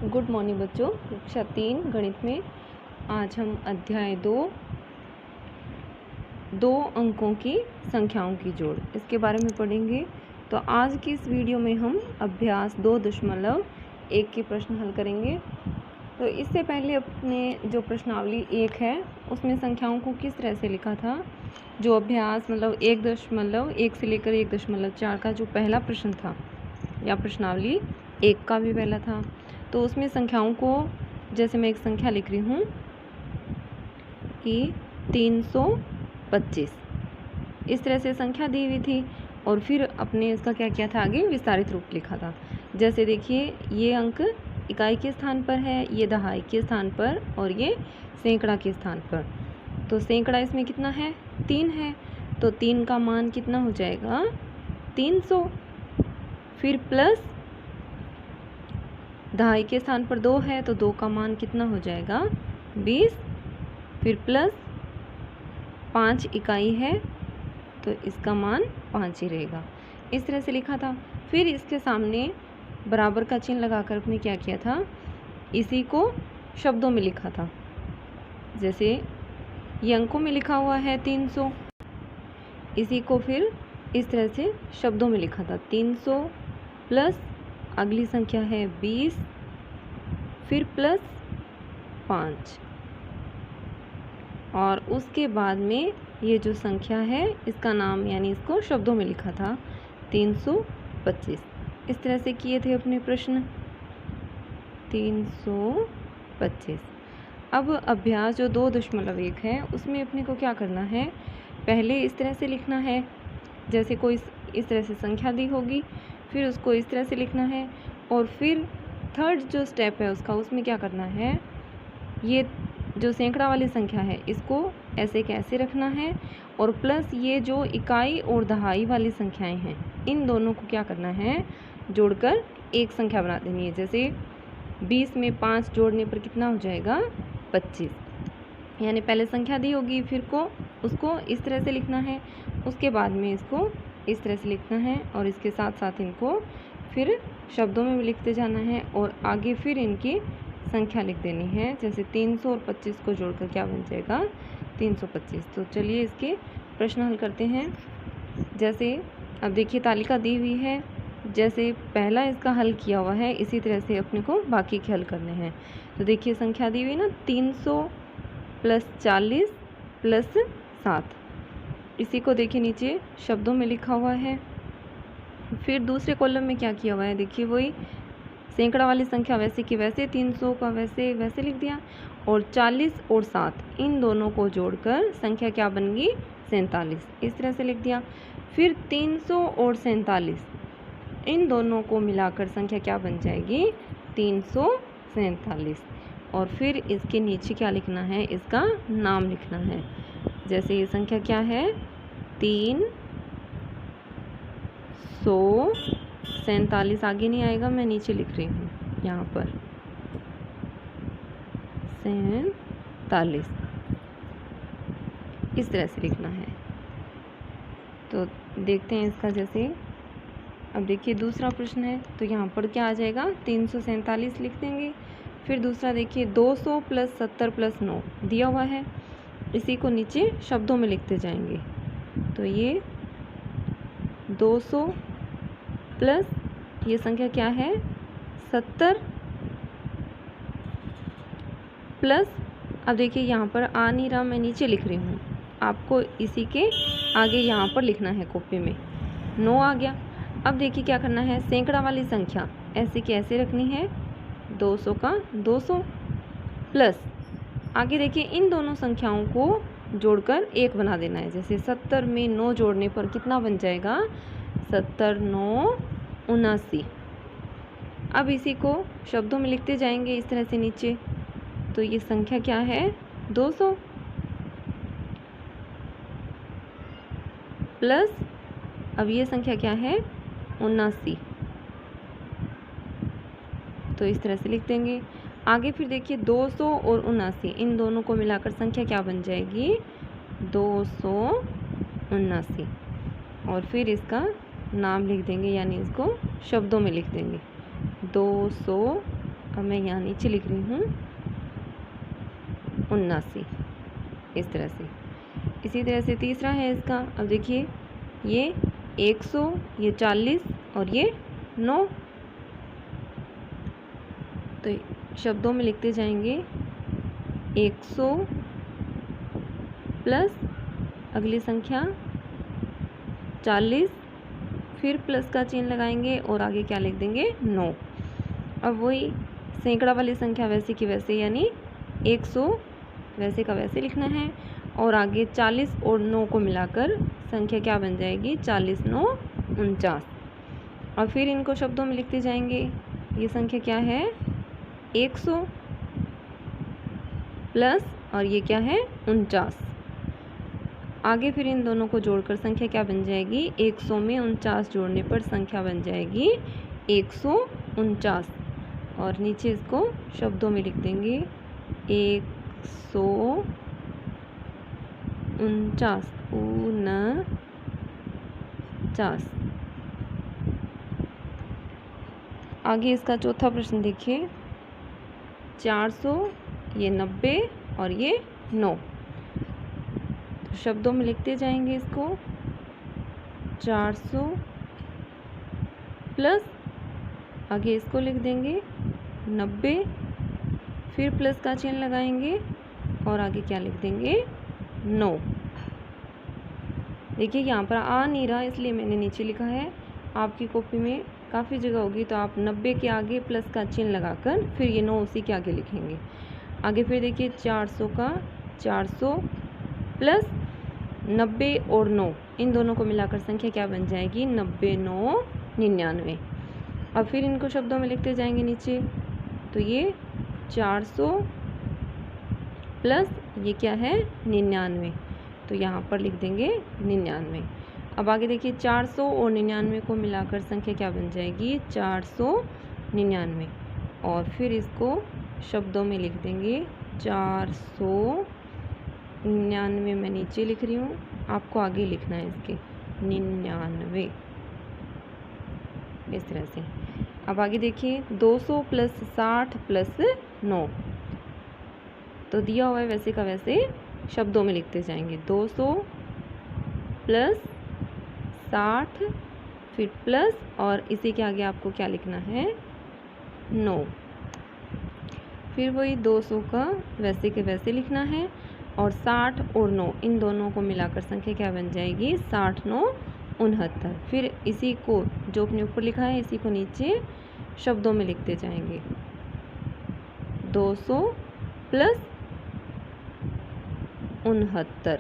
Good morning बच्चों। कक्षा 3 गणित में आज हम अध्याय 2 अंकों की संख्याओं की जोड़ इसके बारे में पढ़ेंगे। तो आज की इस वीडियो में हम अभ्यास 2.1 के प्रश्न हल करेंगे। तो इससे पहले अपने जो प्रश्नावली 1 है उसमें संख्याओं को किस तरह से लिखा था, जो अभ्यास 1.1 से लेकर 1.4 का जो पहला प्रश्न था या प्रश्नावली 1 का भी पहला था, तो उसमें संख्याओं को जैसे मैं एक संख्या लिख रही हूँ कि 325 इस तरह से संख्या दी हुई थी और फिर अपने इसका क्या किया था, आगे विस्तारित रूप लिखा था। जैसे देखिए ये अंक इकाई के स्थान पर है, ये दहाई के स्थान पर और ये सैकड़ा के स्थान पर। तो सैकड़ा इसमें कितना है, 3 है, तो 3 का मान कितना हो जाएगा 300। फिर प्लस दहाई के स्थान पर 2 है तो 2 का मान कितना हो जाएगा 20। फिर प्लस 5 इकाई है तो इसका मान 5 ही रहेगा। इस तरह से लिखा था। फिर इसके सामने बराबर का चिन्ह लगाकर अपने क्या किया था, इसी को शब्दों में लिखा था। जैसे ये अंकों में लिखा हुआ है 300, इसी को फिर इस तरह से शब्दों में लिखा था। 300 प्लस अगली संख्या है 20, फिर प्लस 5 और उसके बाद में ये जो संख्या है इसका नाम यानी इसको शब्दों में लिखा था 325। इस तरह से किए थे अपने प्रश्न 325। अब अभ्यास जो 2.1 है उसमें अपने को क्या करना है, पहले इस तरह से लिखना है, जैसे कोई इस तरह से संख्या दी होगी, फिर उसको इस तरह से लिखना है और फिर थर्ड जो स्टेप है उसका, उसमें क्या करना है, ये जो सैकड़ा वाली संख्या है इसको ऐसे कैसे रखना है और प्लस ये जो इकाई और दहाई वाली संख्याएं हैं इन दोनों को क्या करना है, जोड़कर एक संख्या बना देनी है। जैसे 20 में 5 जोड़ने पर कितना हो जाएगा 25, यानी पहले संख्या दी होगी फिर को उसको इस तरह से लिखना है, उसके बाद में इसको इस तरह से लिखना है और इसके साथ साथ इनको फिर शब्दों में भी लिखते जाना है और आगे फिर इनकी संख्या लिख देनी है। जैसे 300 और 25 को जोड़कर क्या बन जाएगा 325। तो चलिए इसके प्रश्न हल करते हैं। जैसे अब देखिए तालिका दी हुई है, जैसे पहला इसका हल किया हुआ है इसी तरह से अपने को बाकी के हल करने हैं। तो देखिए संख्या दी हुई ना 300 प्लस 40 प्लस 7, इसी को देखिए नीचे शब्दों में लिखा हुआ है। फिर दूसरे कॉलम में क्या किया हुआ है, देखिए वही सैकड़ा वाली संख्या वैसे कि वैसे 300 का वैसे वैसे लिख दिया और 40 और 7 इन दोनों को जोड़कर संख्या क्या बन गई 47, इस तरह से लिख दिया। फिर 300 और 47 इन दोनों को मिलाकर संख्या क्या बन जाएगी 347 और फिर इसके नीचे क्या लिखना है, इसका नाम लिखना है। जैसे ये संख्या क्या है 347, आगे नहीं आएगा, मैं नीचे लिख रही हूँ यहाँ पर 47, इस तरह से लिखना है। तो देखते हैं इसका, जैसे अब देखिए दूसरा प्रश्न है तो यहाँ पर क्या आ जाएगा 347 लिख देंगे। फिर दूसरा देखिए 200 प्लस 70 प्लस 9 दिया हुआ है, इसी को नीचे शब्दों में लिखते जाएंगे। तो ये 200 प्लस ये संख्या क्या है 70 प्लस, अब देखिए यहाँ पर आ नहीं रहा, मैं नीचे लिख रही हूँ, आपको इसी के आगे यहाँ पर लिखना है कॉपी में। 9 आ गया। अब देखिए क्या करना है, सैकड़ा वाली संख्या ऐसे की ऐसे रखनी है, 200 का 200 प्लस आगे देखिए इन दोनों संख्याओं को जोड़कर एक बना देना है। जैसे 70 में 9 जोड़ने पर कितना बन जाएगा 70 9 79। अब इसी को शब्दों में लिखते जाएंगे इस तरह से नीचे। तो ये संख्या क्या है 200 प्लस अब ये संख्या क्या है 79, तो इस तरह से लिख देंगे। आगे फिर देखिए 200 और 79 इन दोनों को मिलाकर संख्या क्या बन जाएगी 279 और फिर इसका नाम लिख देंगे यानी इसको शब्दों में लिख देंगे 279। अब मैं यहाँ नीचे लिख रही हूँ 79, इस तरह से। इसी तरह से तीसरा है इसका। अब देखिए ये 100, ये 40 और ये 9। तो शब्दों में लिखते जाएंगे 100 प्लस अगली संख्या 40, फिर प्लस का चिन्ह लगाएंगे और आगे क्या लिख देंगे 9। अब वही सैकड़ा वाली संख्या वैसे की वैसे, यानी 100 वैसे का वैसे लिखना है और आगे 40 और 9 को मिलाकर संख्या क्या बन जाएगी 40 9 49। और फिर इनको शब्दों में लिखते जाएंगे। ये संख्या क्या है 100 प्लस और ये क्या है 49। आगे फिर इन दोनों को जोड़कर संख्या क्या बन जाएगी 100 में 49 जोड़ने पर संख्या बन जाएगी 149। और नीचे इसको शब्दों में लिख देंगे 149 49। आगे इसका चौथा प्रश्न देखिए 400, ये 90 और ये 9। तो शब्दों में लिखते जाएंगे इसको 400 प्लस आगे इसको लिख देंगे 90, फिर प्लस का चिन्ह लगाएंगे और आगे क्या लिख देंगे 9। देखिए यहाँ पर आ नहीं रहा इसलिए मैंने नीचे लिखा है। आपकी कॉपी में काफ़ी जगह होगी तो आप 90 के आगे प्लस का चिन्ह लगाकर फिर ये 9 उसी के आगे लिखेंगे। आगे फिर देखिए 400 का 400 प्लस 90 और 9, इन दोनों को मिलाकर संख्या क्या बन जाएगी 90 9 99। अब फिर इनको शब्दों में लिखते जाएंगे नीचे। तो ये 400 प्लस ये क्या है 99, तो यहाँ पर लिख देंगे 99। अब आगे देखिए 400 और 99 को मिलाकर संख्या क्या बन जाएगी 499। और फिर इसको शब्दों में लिख देंगे 499 मैं नीचे लिख रही हूँ, आपको आगे लिखना है इसके 99, इस तरह से। अब आगे देखिए 200 प्लस 60 प्लस 9, तो दिया हुआ है वैसे का वैसे शब्दों में लिखते जाएंगे 200 प्लस 60 फिर प्लस और इसी के आगे आपको क्या लिखना है 9। फिर वही 200 का वैसे के वैसे लिखना है और 60 और 9 इन दोनों को मिलाकर संख्या क्या बन जाएगी 60 9 69। फिर इसी को जो अपने ऊपर लिखा है इसी को नीचे शब्दों में लिखते जाएंगे 200 प्लस 69।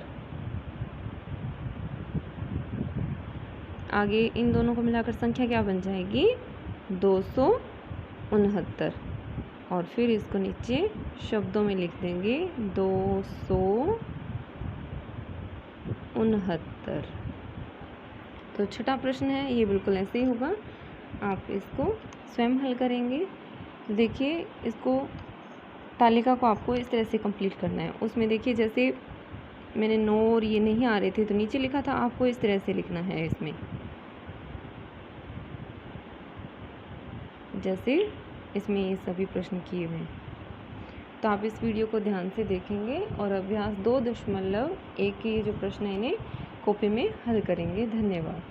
आगे इन दोनों को मिलाकर संख्या क्या बन जाएगी 269। और फिर इसको नीचे शब्दों में लिख देंगे 269। तो छठा प्रश्न है ये बिल्कुल ऐसे ही होगा, आप इसको स्वयं हल करेंगे। तो देखिए इसको तालिका को आपको इस तरह से कंप्लीट करना है। उसमें देखिए जैसे मैंने 9 और ये नहीं आ रहे थे तो नीचे लिखा था, आपको इस तरह से लिखना है इसमें, जैसे इसमें ये सभी प्रश्न किए हुए हैं। तो आप इस वीडियो को ध्यान से देखेंगे और अभ्यास 2.1 के जो प्रश्न है इन्हें कॉपी में हल करेंगे। धन्यवाद।